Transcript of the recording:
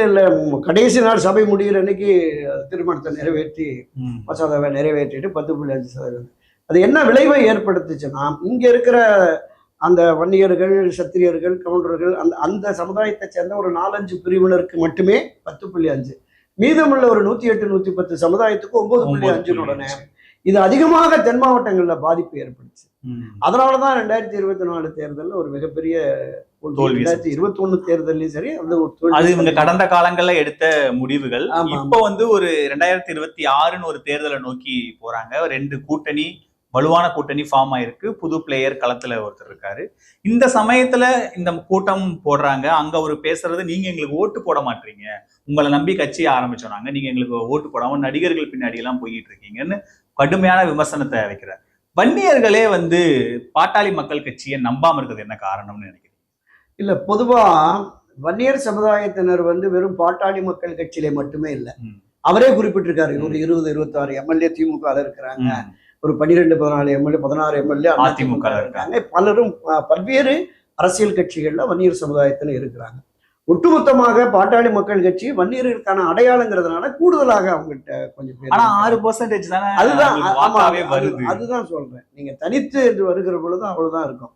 இல்ல கடைசி நாள் சபை முடிகிற அன்னைக்கு திருமணத்தை நிறைவேற்றி மசோதாவை நிறைவேற்றிட்டு 10.5%. அது என்ன விளைவை ஏற்படுத்துச்சுன்னா, இங்க இருக்கிற அந்த வன்னியர்கள், சத்திரியர்கள், கவுண்டர்கள் அந்த அந்த சமுதாயத்தை சேர்ந்த ஒரு 4-5 பிரிவினருக்கு மட்டுமே 10.5. மீதமுள்ள ஒரு 108, 110 சமுதாயத்துக்கு 9.5 இது அதிகமாக தென் மாவட்டங்கள்ல பாதிப்பு ஏற்படுச்சு. அதனாலதான் 2024 தேர்தலில் ஒரு மிகப்பெரிய தோல்வி. 2021 தேர்தலையும் சரி அது இவங்க கடந்த காலங்கள்ல எடுத்த முடிவுகள். இப்ப ஒரு 2026 ஒரு தேர்தலை நோக்கி போறாங்க. 2 கூட்டணி, வலுவான கூட்டணி ஃபார்ம் ஆயிருக்கு. புது பிளேயர் களத்துல ஒருத்தர் இருக்காரு. இந்த சமயத்துல இந்த கூட்டம் போடுறாங்க. அங்க ஒரு பேசுறது, நீங்க எங்களுக்கு ஓட்டு போட மாட்டீங்க, உங்களை நம்பி கட்சியை ஆரம்பிச்சோம் நாங்க, நீங்க எங்களுக்கு ஓட்டு போடாம நடிகர்கள் பின்னாடி எல்லாம் போயிட்டு இருக்கீங்கன்னு கடுமையான விமர்சனத்தை வைக்கிறார். வன்னியர்களே பாட்டாளி மக்கள் கட்சியை நம்பாம இருக்கிறது என்ன காரணம்னு நினைக்கிறேன்? இல்ல, பொதுவா வன்னியர் சமுதாயத்தினர் வெறும் பாட்டாளி மக்கள் கட்சியிலே மட்டுமே இல்லை. அவரே குறிப்பிட்டிருக்காரு, ஒரு 20-26 எம்எல்ஏ திமுக இருக்கிறாங்க, ஒரு 12-14 எம்எல்ஏ, 16 எம்எல்ஏ அதிமுக இருக்காங்க. பலரும் பல்வேறு அரசியல் கட்சிகள்ல வன்னியர் சமுதாயத்தில் இருக்கிறாங்க. ஒட்டுமொத்தமாக பாட்டாளி மக்கள் கட்சி வன்னியர்களுக்கான அடையாளங்கிறதுனால கூடுதலாக அவங்ககிட்ட கொஞ்சம் பேர். 6% அதுதான் சொல்றேன். நீங்க தனித்து என்று வருகிற பொழுது அவ்வளவுதான் இருக்கும்.